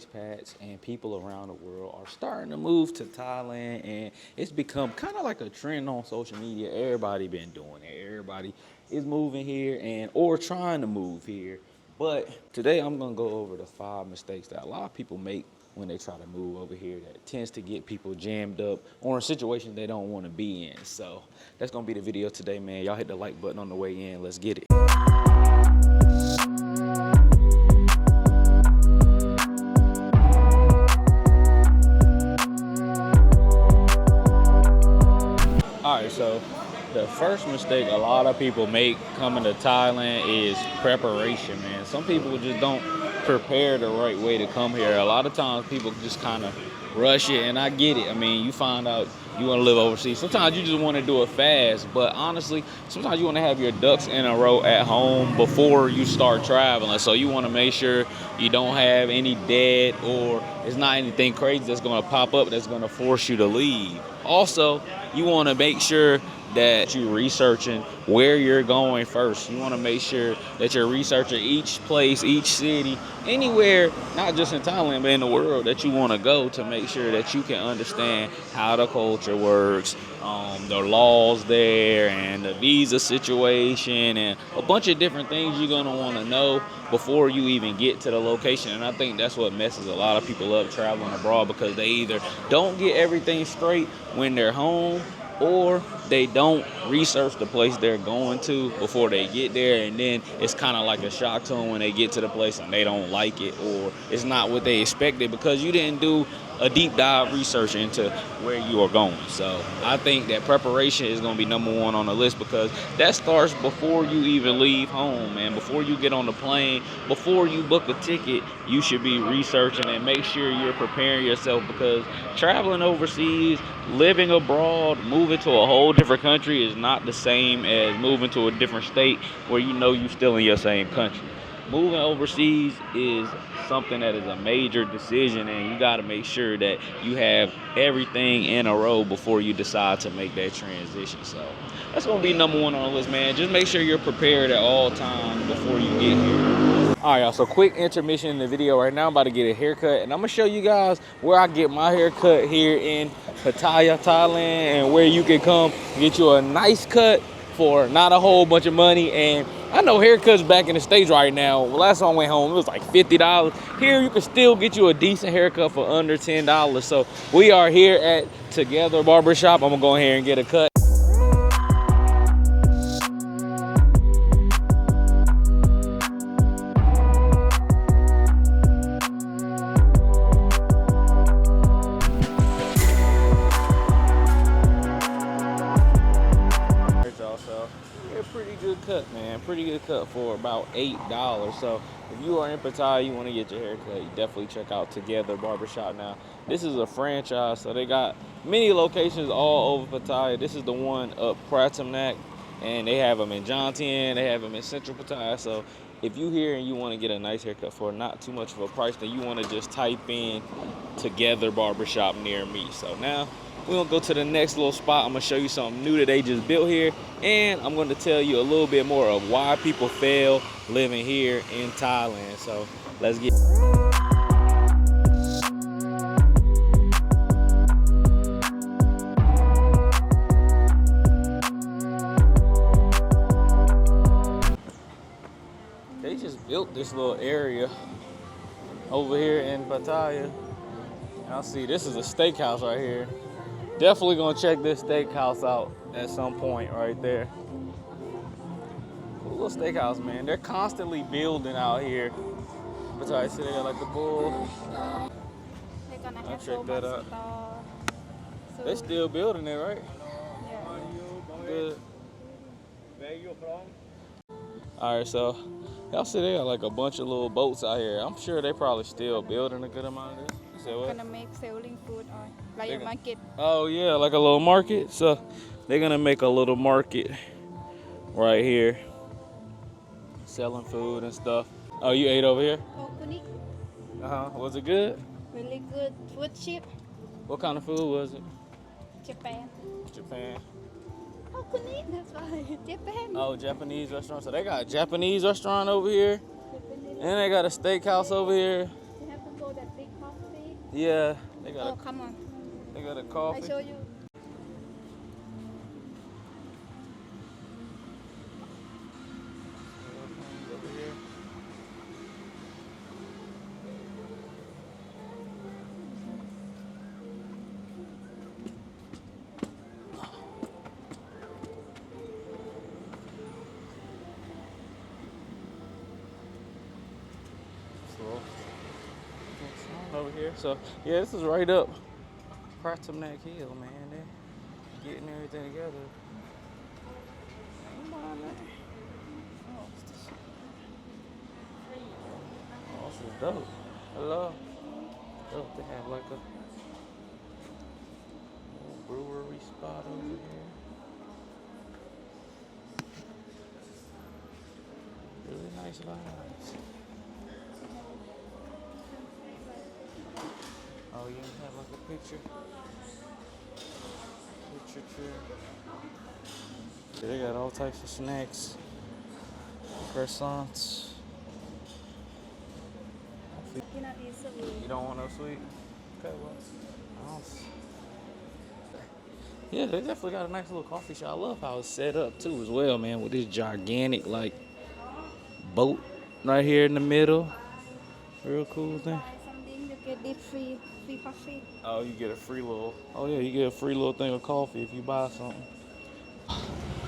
expats and people around the world are starting to move to Thailand, and it's become kind of like a trend on social media. Everybody been doing it. Everybody is moving here and or trying to move here. But today I'm gonna go over the 5 mistakes that a lot of people make when they try to move over here that tends to get people jammed up or in situations they don't want to be in. So that's gonna be the video today, man. Y'all hit the like button on the way in. Let's get it. All right, so the first mistake a lot of people make coming to Thailand is preparation, man. Some people just don't prepare the right way to come here. A lot of times people just kind of rush it, and I get it. I mean, you find out you want to live overseas. Sometimes you just want to do it fast, but honestly, sometimes you want to have your ducks in a row at home before you start traveling. So you want to make sure you don't have any debt or it's not anything crazy that's going to pop up that's going to force you to leave. Also, you want to make sure that you're researching where you're going first. You want to make sure that you're researching each place, each city, anywhere, not just in Thailand, but in the world that you want to go, to make sure that you can understand how the culture works, the laws there, and the visa situation, and a bunch of different things you're going to want to know before you even get to the location. And I think that's what messes a lot of people up traveling abroad, because they either don't get everything straight when they're home, or they don't research the place they're going to before they get there, and then it's kind of like a shock to them when they get to the place and they don't like it, or it's not what they expected because you didn't do a deep dive research into where you are going. So I think that preparation is going to be #1 on the list, because that starts before you even leave home, man. Before you get on the plane, before you book a ticket, you should be researching and make sure you're preparing yourself, because traveling overseas, living abroad, moving to a whole different country is not the same as moving to a different state where you know you're still in your same country. Moving overseas is something that is a major decision, and you got to make sure that you have everything in a row before you decide to make that transition. So that's going to be #1 on the list, man. Just make sure you're prepared at all times before you get here. All right, y'all, so quick intermission in the video right now. I'm about to get a haircut, and I'm going to show you guys where I get my haircut here in Pattaya, Thailand, and where you can come get you a nice cut for not a whole bunch of money. And I know haircuts back in the States right now, last time I went home, it was like $50. Here, you can still get you a decent haircut for under $10. So we are here at Together Barbershop. I'm gonna go in here and get a cut. Pretty good cut, man. Pretty good cut for about $8. So if you are in Pattaya, you want to get your hair cut, you definitely check out Together Barbershop. Now, this is a franchise, so they got many locations all over Pattaya. This is the one up Pratamnak, and they have them in Jomtien, they have them in Central Pattaya. So if you here and you want to get a nice haircut for not too much of a price, then you want to just type in Together Barbershop near me. So now we're gonna go to the next little spot. I'm gonna show you something new that they just built here, and I'm gonna tell you a little bit more of why people fail living here in Thailand. So let's get They just built this little area over here in Pattaya. Y'all see, this is a steakhouse right here. Definitely gonna check this steakhouse out at some point right there. Cool little steakhouse, man. They're constantly building out here. But I see they got like the bull. I'll check that out. They still building it, right? Yeah. Good. Where you from? All right, so y'all see they got like a bunch of little boats out here. I'm sure they probably still building a good amount of this. Gonna make selling food or like a market. Oh yeah, like a little market. So they're gonna make a little market right here, selling food and stuff. Oh, you ate over here? Was it good? Really good. Food cheap. What kind of food was it? Japan. Japan. That's why. Japan. Oh, Japanese restaurant. So they got a Japanese restaurant over here, and they got a steakhouse over here. You have to go that big Yeah, they got Oh, come on. they got a I coffee. show you. Over here. Over here. So yeah, this is right up Pratumnak Hill, man. They're getting everything together. Ain't mind that. Oh, this is dope. Hello. Dope. They have like a little brewery spot over here. Really nice vibes. Oh, you have like a picture. Yeah, they got all types of snacks, croissants. You not eat sweet. You don't want no sweet? Okay, well. Yeah, they definitely got a nice little coffee shop. I love how it's set up too as well, man, with this gigantic like boat right here in the middle. Real cool thing. Buy something, you get it free coffee. Oh, you get a free little. Oh yeah, you get a free little thing of coffee if you buy something.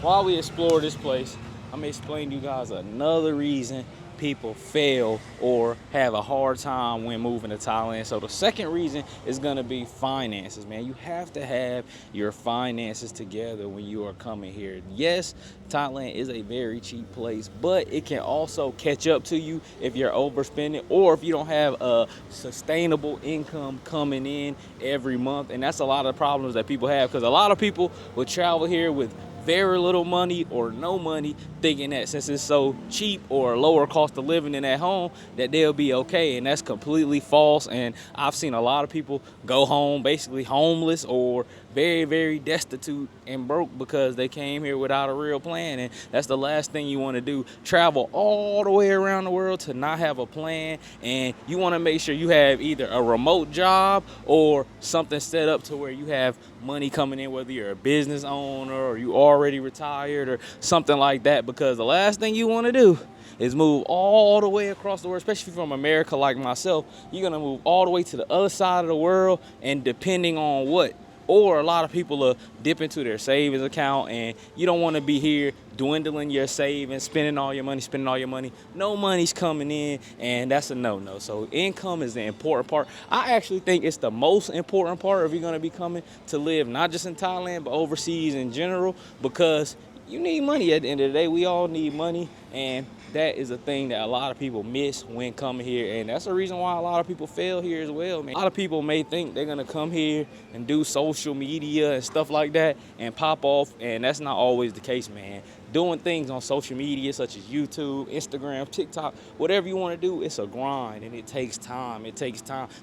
While we explore this place, I'm gonna explain to you guys another reason people fail or have a hard time when moving to Thailand. So the second reason is gonna be finances, man. You have to have your finances together when you are coming here. Yes, Thailand is a very cheap place, but it can also catch up to you if you're overspending or if you don't have a sustainable income coming in every month. And that's a lot of problems that people have, because a lot of people will travel here with very little money or no money, thinking that since it's so cheap or lower cost of living than at home, that they'll be okay. And that's completely false. And I've seen a lot of people go home basically homeless or very, very destitute and broke because they came here without a real plan. And that's the last thing you want to do. Travel all the way around the world to not have a plan. And you want to make sure you have either a remote job or something set up to where you have money coming in, whether you're a business owner or you already retired or something like that, because the last thing you want to do is move all the way across the world, especially from America like myself. You're going to move all the way to the other side of the world, and depending on what, or a lot of people are dip into their savings account, and you don't want to be here dwindling your savings, spending all your money. No money's coming in, and that's a no-no. So income is the important part. I actually think it's the most important part if you're going to be coming to live, not just in Thailand, but overseas in general, because you need money at the end of the day. We all need money, and that is a thing that a lot of people miss when coming here, and that's the reason why a lot of people fail here as well, man. A lot of people may think they're gonna come here and do social media and stuff like that and pop off, and that's not always the case, man. Doing things on social media such as YouTube, Instagram, TikTok, whatever you want to do, it's a grind and it takes time.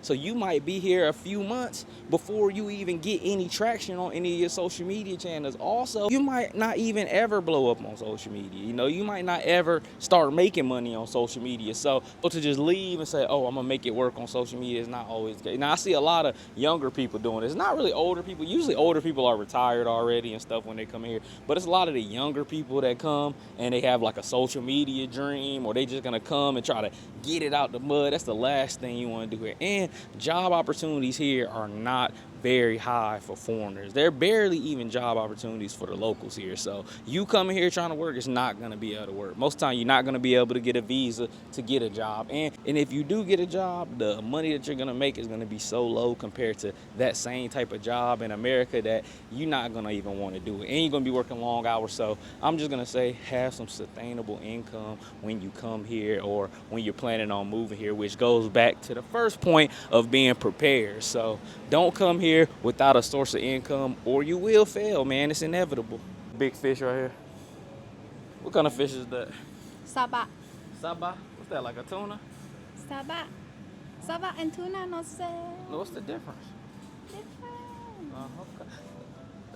So you might be here a few months before you even get any traction on any of your social media channels. Also, you might not even ever blow up on social media. You know, you might not ever start making money on social media. So to just leave and say, oh, I'm gonna make it work on social media is not always the case. Now I see a lot of younger people doing this. Not really older people. Usually older people are retired already and stuff when they come here. But it's a lot of the younger people that come and they have like a social media dream, or they just gonna come and try to get it out the mud. That's the last thing you want to do here. And job opportunities here are not very high for foreigners. They're barely even job opportunities for the locals here. So you coming here trying to work is not going to be able to work. Most of the time you're not going to be able to get a visa to get a job. And if you do get a job, the money that you're going to make is going to be so low compared to that same type of job in America that you're not going to even want to do it. And you're going to be working long hours. So I'm just going to say have some sustainable income when you come here or when you're planning on moving here, which goes back to the first point of being prepared. So don't come here without a source of income or you will fail, man. It's inevitable. Big fish right here. What kind of fish is that? Saba. Saba? What's that, like a tuna? Saba. Saba and tuna no same. No, what's the difference? Different. Okay.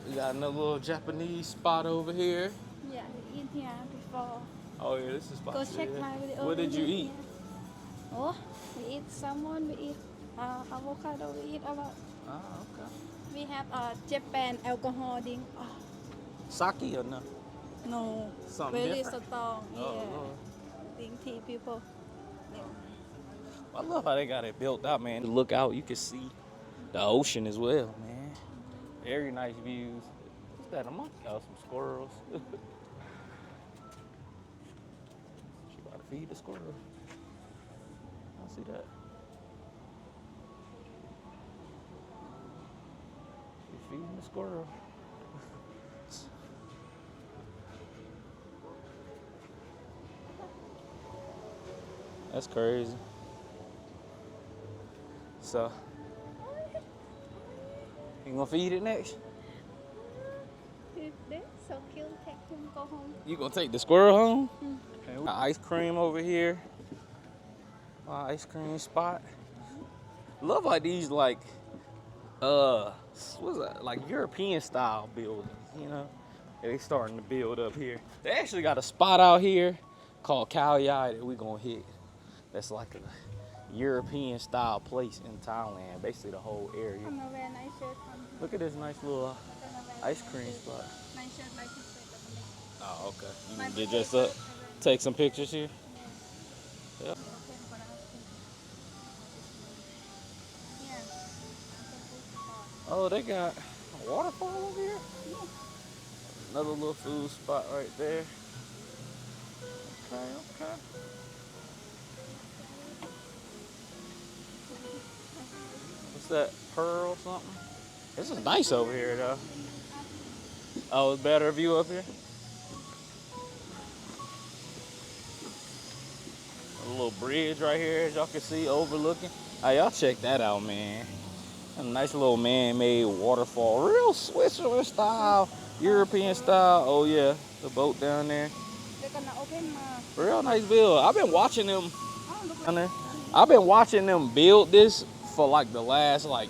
We got another little Japanese spot over here. Yeah, we eat here before. Oh yeah, this is spot. Go check my video. What did you eat? Oh, we eat salmon, we eat Avocado we eat a lot. Oh, okay. We have Japan alcohol drink. Sake or no? No, Something very different? strong. Oh, Yeah, Lord. drink tea people. Yeah. I love how they got it built out, man. To look out, you can see the ocean as well, man. Very nice views. What's that, a monkey? Oh, some squirrels. She about to feed the squirrel. I see that. She's feeding the squirrel. That's crazy. So, you gonna feed it next? They're so cute. Take him, go home. You gonna take the squirrel home? And we got ice cream over here. My ice cream spot. Love like these what's that? Like European style buildings, you know? They starting to build up here. They actually got a spot out here called Pattaya that we gonna hit. That's like a European style place in Thailand, basically the whole area. I'm gonna wear a nice shirt. Look at this nice little ice cream spot. Nice shirt, like this. Oh, okay. You can get dressed up, take some pictures here. Yeah. Oh, they got a waterfall over here? Another little food spot right there. Okay. What's that, pearl something? This is nice over here, though. Oh, it's better view up here? A little bridge right here, as y'all can see, overlooking. Hey, y'all check that out, man. A nice little man-made waterfall. Real Switzerland style, European style. Oh, yeah, the boat down there. They're gonna open Real nice build. I've been watching them down there. I've been watching them build this for like the last, like,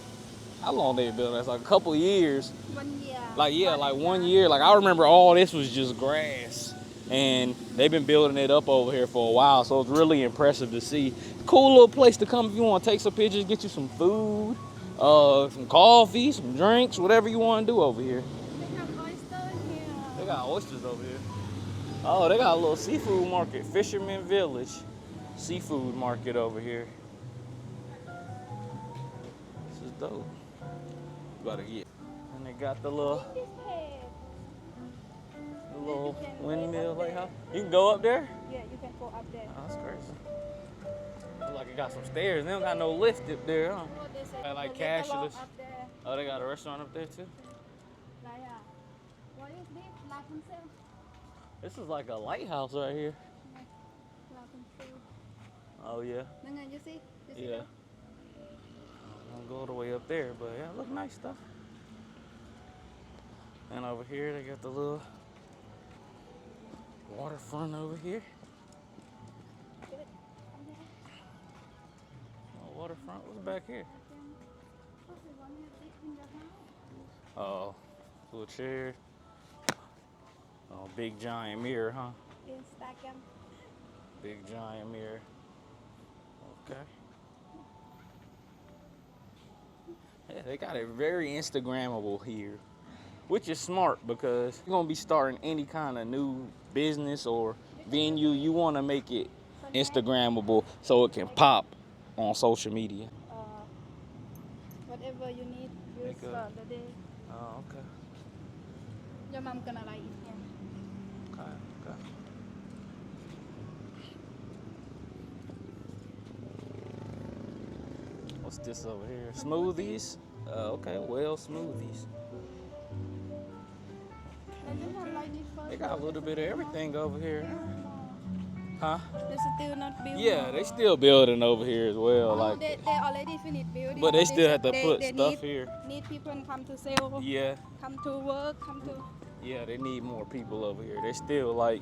how long they built this? Like a couple years. 1 year. Like, yeah, like 1 year. Like, I remember all this was just grass. And they've been building it up over here for a while. So it's really impressive to see. Cool little place to come if you want to take some pictures, get you some food, some coffee, some drinks, whatever you want to do over here. They have oysters here. They got oysters over here. Oh, they got a little seafood market, Fisherman Village seafood market over here. This is dope. Gotta get. And they got the little windmill lighthouse. You can go up there? Yeah, you can go up there. Oh, that's crazy. Looks like it got some stairs. They don't got no lift up there, huh? Oh, they say They like the little cashless. walk up there. Oh, they got a restaurant up there too? Like, what is this? La Conceal? This is like a lighthouse right here. La Conceal. Oh, yeah. You see? You see Yeah. that? I don't go all the way up there, but yeah, look nice stuff. And over here, they got the little waterfront over here. Oh, waterfront. What's back here? Oh, little chair. Oh, big giant mirror, huh? Instagram. Big giant mirror. Okay. Yeah, they got it very Instagrammable here, which is smart because you're gonna be starting any kind of new business or venue. You want to make it Instagrammable so it can pop on social media. Whatever you need, use Make for a- the day. Oh, okay. Your mom gonna like it. Yeah. Okay. What's this over here? Smoothies? Okay, well, smoothies. And you have like this first. They got a little bit of everything over here. Huh? They're still not building. Yeah, they still building over here as well. Oh, Like, they already finished building. but they still have to they- put they stuff need, here. Need people to come to sell, Yeah, come to work, come to. yeah, they need more people over here. They're still like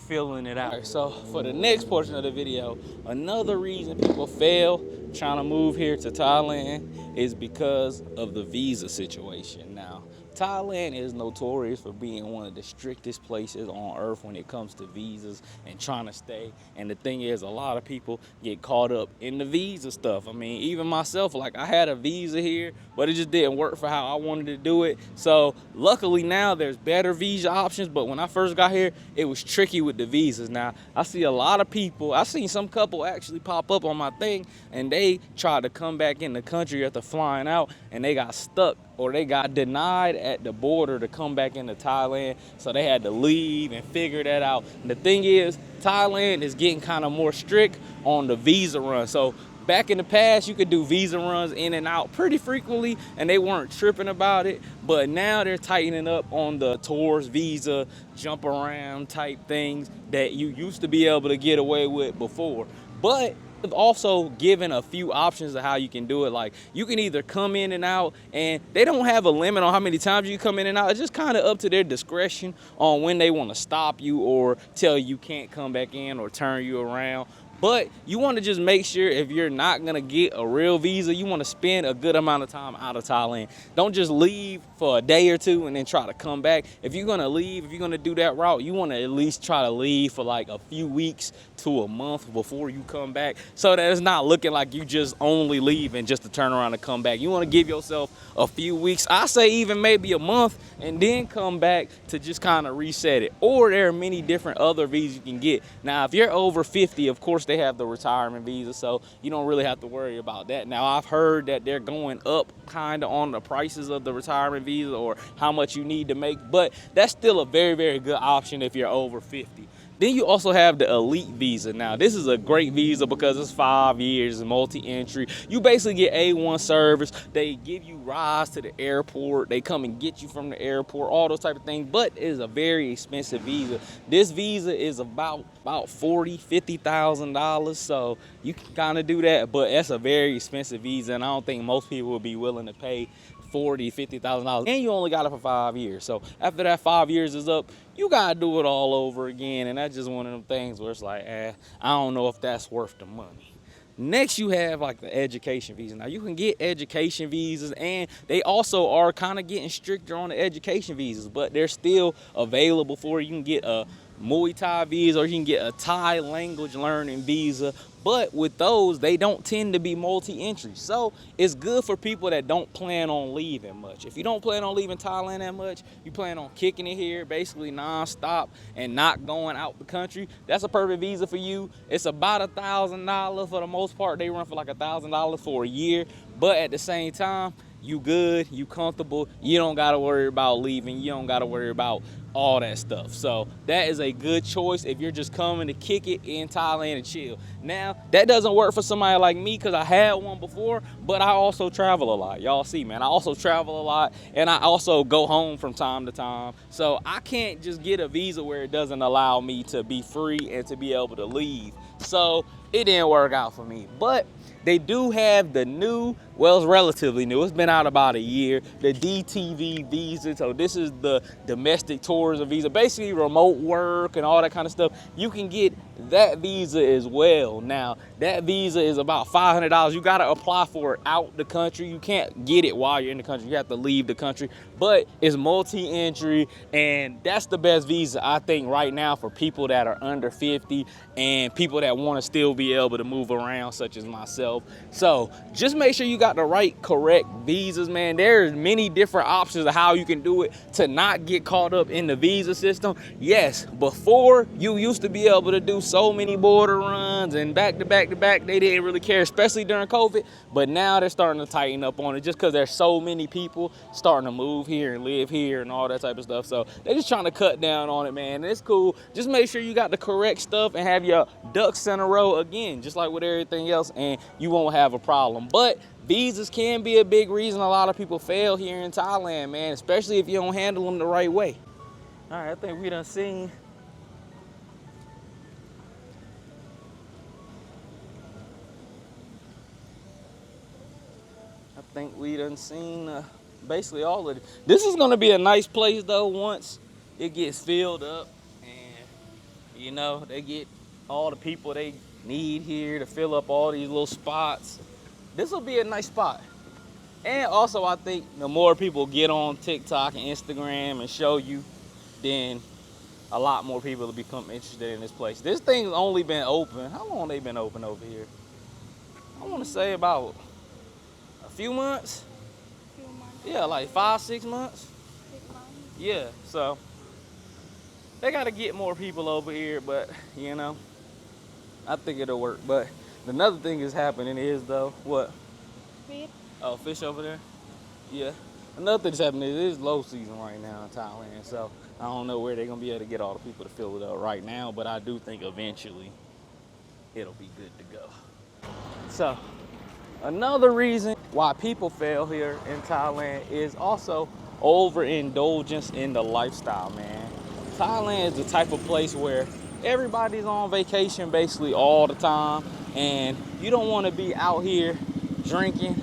filling it out. So for the next portion of the video, another reason people fail trying to move here to Thailand is because of the visa situation. Now, Thailand is notorious for being one of the strictest places on earth when it comes to visas and trying to stay. And the thing is, a lot of people get caught up in the visa stuff. I mean, even myself, like I had a visa here, but it just didn't work for how I wanted to do it. So luckily now there's better visa options. But when I first got here, it was tricky with the visas. Now I see a lot of people, I seen some couple actually pop up on my thing, and they tried to come back in the country after flying out, and they got stuck or they got denied at the border to come back into Thailand, so they had to leave and figure that out. And the thing is, Thailand is getting kind of more strict on the visa run. So back in the past, you could do visa runs in and out pretty frequently, and they weren't tripping about it. But now they're tightening up on the tourist visa, jump around type things that you used to be able to get away with before. But also given a few options of how you can do it. Like you can either come in and out, and they don't have a limit on how many times you come in and out. It's just kind of up to their discretion on when they want to stop you or tell you can't come back in or turn you around. But you want to just make sure if you're not going to get a real visa, you want to spend a good amount of time out of Thailand. Don't just leave for a day or two and then try to come back. If you're going to leave, if you're going to do that route, you want to at least try to leave for like a few weeks to a month before you come back, so that it's not looking like you just only leaving just to turn around and come back. You want to give yourself a few weeks. I say even maybe a month, and then come back to just kind of reset it. Or there are many different other visas you can get. Now, if you're over 50, of course, they have the retirement visa, so you don't really have to worry about that. Now, I've heard that they're going up kind of on the prices of the retirement visa or how much you need to make, but that's still a very, very good option if you're over 50. Then you also have the elite visa. Now, this is a great visa because it's 5 years, multi-entry. You basically get A1 service. They give you rides to the airport. They come and get you from the airport, all those type of things. But it is a very expensive visa. This visa is about $40,000, $50,000. So you can kind of do that, but that's a very expensive visa, and I don't think most people would be willing to pay $40,000, $50,000, and you only got it for 5 years. So after that 5 years is up, you gotta do it all over again, and that's just one of them things where it's like, I don't know if that's worth the money. Next, you have like the education visa. Now, you can get education visas, and they also are kind of getting stricter on the education visas, but they're still available for you. You can get a Muay Thai visa, or you can get a Thai language learning visa. But with those, they don't tend to be multi-entry. So it's good for people that don't plan on leaving much. If you don't plan on leaving Thailand that much, you plan on kicking it here, basically non-stop and not going out the country, that's a perfect visa for you. It's about $1,000 for the most part. They run for like $1,000 for a year. But at the same time, you good, you comfortable, you don't gotta worry about leaving, you don't gotta worry about all that stuff. So that is a good choice if you're just coming to kick it in Thailand and chill. Now, that doesn't work for somebody like me because I had one before, but I also travel a lot. Y'all see, man, I also travel a lot, and I also go home from time to time. So I can't just get a visa where it doesn't allow me to be free and to be able to leave. So it didn't work out for me. But they do have the new, well, it's relatively new, it's been out about a year, the DTV visa. So this is the domestic tourism visa, basically remote work and all that kind of stuff. You can get that visa as well. Now, that visa is about $500. You got to apply for it out the country. You can't get it while you're in the country. You have to leave the country. But it's multi-entry, and that's the best visa, I think, right now for people that are under 50 and people that want to still be able to move around, such as myself. So just make sure you got the right, correct visas, man. There's many different options of how you can do it to not get caught up in the visa system. Yes, before you used to be able to do so many border runs and back to back to back, they didn't really care, especially during COVID. But now they're starting to tighten up on it just because there's so many people starting to move here and live here and all that type of stuff. So they're just trying to cut down on it, man. And it's cool. Just make sure you got the correct stuff and have your ducks in a row again, just like with everything else, and you won't have a problem. But visas can be a big reason a lot of people fail here in Thailand, man, especially if you don't handle them the right way. All right, I think we done seen basically all of it. This is gonna be a nice place though once it gets filled up, and you know, they get all the people they need here to fill up all these little spots. This will be a nice spot. And also, I think the more people get on TikTok and Instagram and show you, then a lot more people will become interested in this place. This thing's only been open. How long they been open over here? I want to say about a few months. Few months. Yeah, like 5, 6 months. 6 months. Yeah, so they got to get more people over here, but I think it'll work. But another thing is happening is though, what? Fish. Oh, fish over there? Yeah. Another thing that's happening is it is low season right now in Thailand, so I don't know where they're gonna be able to get all the people to fill it up right now, but I do think eventually it'll be good to go. So another reason why people fail here in Thailand is also overindulgence in the lifestyle, man. Thailand is the type of place where everybody's on vacation basically all the time, and you don't want to be out here drinking,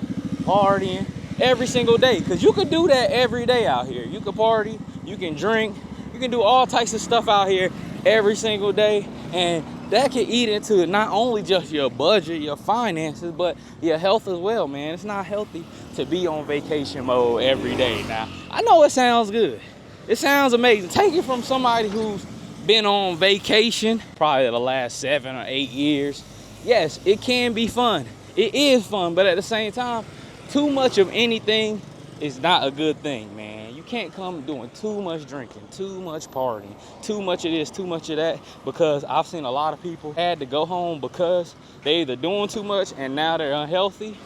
partying every single day, because you could do that every day out here. You can party, you can drink, you can do all types of stuff out here every single day, and that can eat into not only just your budget, your finances, but your health as well, man. It's not healthy to be on vacation mode every day. Now, I know it sounds good. It sounds amazing. Take it from somebody who's been on vacation probably the last 7 or 8 years. Yes, it can be fun. It is fun, but at the same time, too much of anything is not a good thing, man. You can't come doing too much drinking, too much partying, too much of this, too much of that, because I've seen a lot of people had to go home because they either doing too much and now they're unhealthy,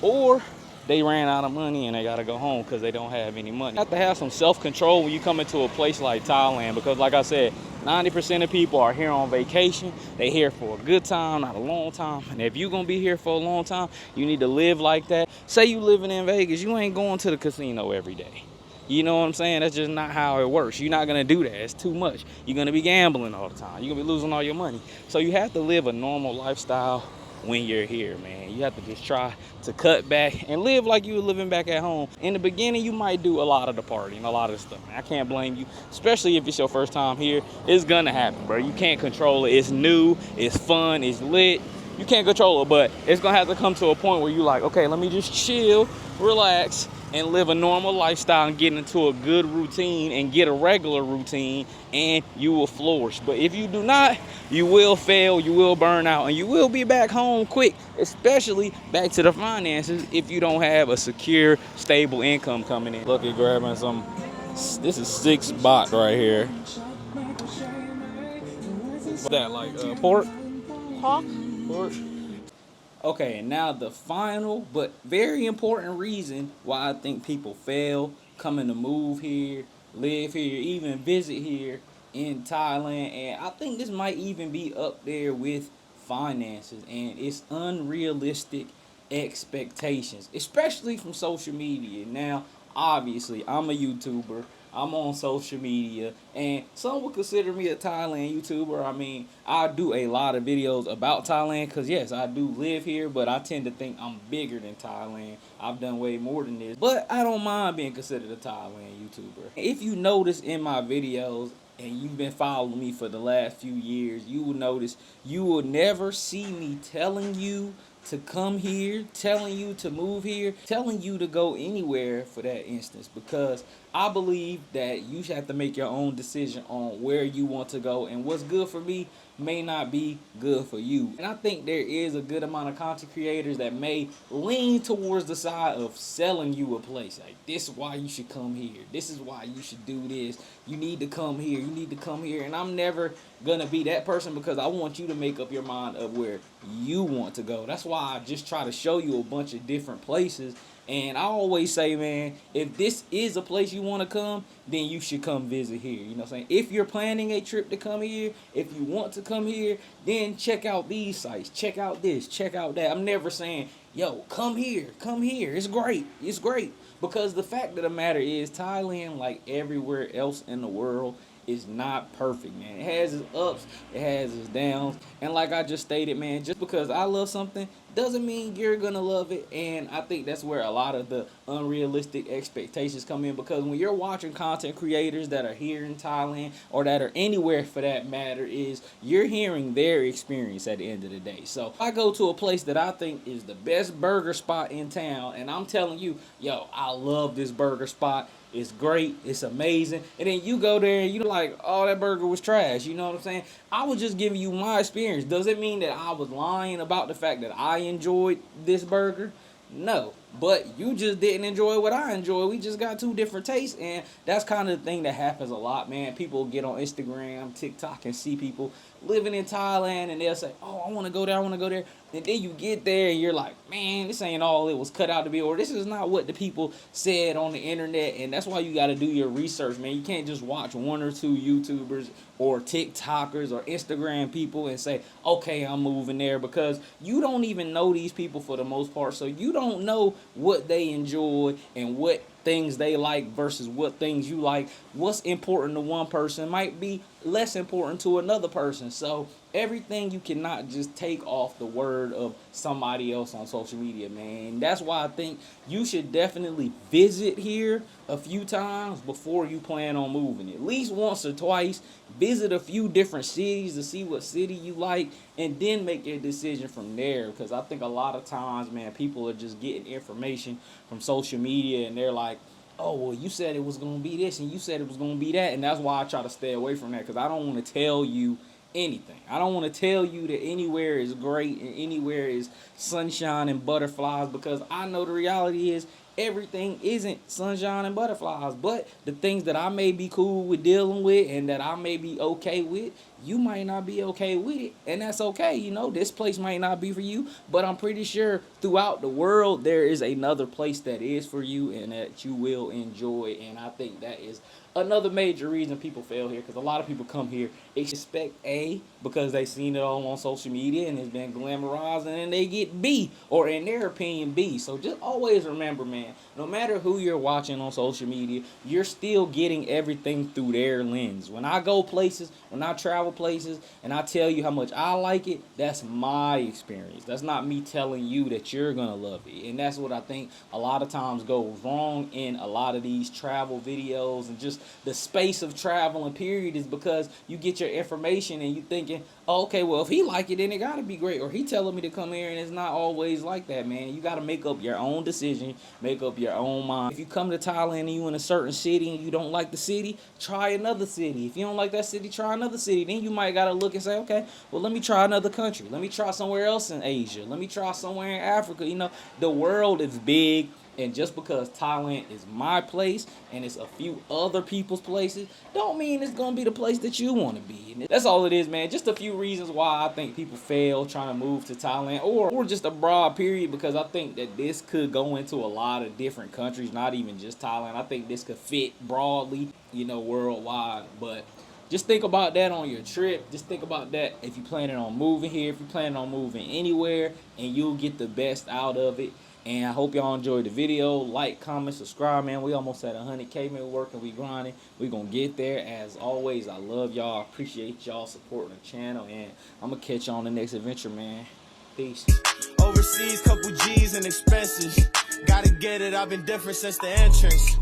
or they ran out of money and they gotta go home because they don't have any money. You have to have some self-control when you come into a place like Thailand, because like I said, 90% of people are here on vacation. They here for a good time, not a long time. And if you're gonna be here for a long time, you need to live like that. Say you living in Vegas, you ain't going to the casino every day. You know what I'm saying? That's just not how it works. You're not gonna do that. It's too much. You're gonna be gambling all the time. You're gonna be losing all your money. So you have to live a normal lifestyle when you're here, man. You have to just try to cut back and live like you were living back at home. In the beginning, you might do a lot of the partying, a lot of the stuff, man. I can't blame you, especially if it's your first time here. It's gonna happen, bro. You can't control it. It's new, it's fun, it's lit. You can't control it, but it's gonna have to come to a point where you're like, okay, let me just chill, relax, and live a normal lifestyle and get into a good routine and get a regular routine, and you will flourish. But if you do not, you will fail, you will burn out, and you will be back home quick, especially back to the finances if you don't have a secure, stable income coming in. Look at grabbing some, this is 6 baht right here. What's that, like pork? Pork. Pork. Okay, and now the final but very important reason why I think people fail coming to move here, live here, even visit here in Thailand. And I think this might even be up there with finances, and it's unrealistic expectations, especially from social media. Now, obviously, I'm a YouTuber. I'm on social media, and some would consider me a Thailand YouTuber. I mean, I do a lot of videos about Thailand because, yes, I do live here, but I tend to think I'm bigger than Thailand. I've done way more than this, but I don't mind being considered a Thailand YouTuber. If you notice in my videos, and you've been following me for the last few years, you will notice you will never see me telling you to come here, telling you to move here, telling you to go anywhere for that instance, because I believe that you should have to make your own decision on where you want to go, and what's good for me may not be good for you. And I think there is a good amount of content creators that may lean towards the side of selling you a place. Like, this is why you should come here. This is why you should do this. You need to come here. You need to come here. And I'm never gonna be that person, because I want you to make up your mind of where you want to go. That's why I just try to show you a bunch of different places. And I always say, man, if this is a place you want to come, then you should come visit here. You know what I'm saying? If you're planning a trip to come here, if you want to come here, then check out these sites. Check out this. Check out that. I'm never saying, yo, come here. Come here. It's great. It's great. Because the fact of the matter is, Thailand, like everywhere else in the world, is not perfect, man. It has its ups, it has its downs. And like I just stated, man, just because I love something doesn't mean you're gonna love it. And I think that's where a lot of the unrealistic expectations come in, because when you're watching content creators that are here in Thailand or that are anywhere for that matter, is you're hearing their experience at the end of the day. So I go to a place that I think is the best burger spot in town, and I'm telling you, yo, I love this burger spot. It's great. It's amazing. And then you go there and you're like, oh, that burger was trash. You know what I'm saying? I was just giving you my experience. Does it mean that I was lying about the fact that I enjoyed this burger? No. But you just didn't enjoy what I enjoy. We just got two different tastes. And that's kind of the thing that happens a lot, man. People get on Instagram, TikTok, and see people living in Thailand, and they'll say, oh, I want to go there, I want to go there. And then you get there and you're like, man, this ain't all it was cut out to be, or this is not what the people said on the internet. And that's why you got to do your research, man. You can't just watch one or two YouTubers or TikTokers or Instagram people and say, okay, I'm moving there, because you don't even know these people for the most part. So you don't know what they enjoy and what things they like versus what things you like. What's important to one person might be less important to another person. So everything you cannot just take off the word of somebody else on social media, man. That's why I think you should definitely visit here a few times before you plan on moving. At least once or twice. Visit a few different cities to see what city you like, and then make your decision from there. Because I think a lot of times, man, people are just getting information from social media and they're like, oh, well, you said it was going to be this and you said it was going to be that. And that's why I try to stay away from that, because I don't want to tell you anything. I don't want to tell you that anywhere is great and anywhere is sunshine and butterflies, because I know the reality is everything isn't sunshine and butterflies. But the things that I may be cool with dealing with and that I may be okay with, you might not be okay with it, and that's okay. You know, this place might not be for you, but I'm pretty sure throughout the world there is another place that is for you and that you will enjoy. And I think that is another major reason people fail here, because a lot of people come here expect A because they seen it all on social media and it's been glamorized, and then they get B, or in their opinion B. So just always remember, man, no matter who you're watching on social media, you're still getting everything through their lens. When I go places, when I travel places, and I tell you how much I like it, that's my experience. That's not me telling you that you're gonna love it. And that's what I think a lot of times goes wrong in a lot of these travel videos and just the space of travel and period, is because you get your information and you thinking, oh, okay, well, if he like it, then it gotta be great, or he telling me to come here, and it's not always like that, man. You gotta make up your own decision, make up your own mind. If you come to Thailand and you in a certain city and you don't like the city, try another city. If you don't like that city, try another city. Then you might gotta look and say, okay, well, let me try another country. Let me try somewhere else in Asia. Let me try somewhere in Africa. You know, the world is big. And just because Thailand is my place and it's a few other people's places, don't mean it's going to be the place that you want to be. And that's all it is, man. Just a few reasons why I think people fail trying to move to Thailand, or just a broad period, because I think that this could go into a lot of different countries, not even just Thailand. I think this could fit broadly, you know, worldwide. But just think about that on your trip. Just think about that if you're planning on moving here, if you're planning on moving anywhere, and you'll get the best out of it. And I hope y'all enjoyed the video. Like, comment, subscribe, man. We almost at 100K, man. We're working, we grinding. We're going to get there. As always, I love y'all. Appreciate y'all supporting the channel. And I'm going to catch y'all on the next adventure, man. Peace. Overseas, couple G's and expenses. Gotta get it, I've been different since the entrance.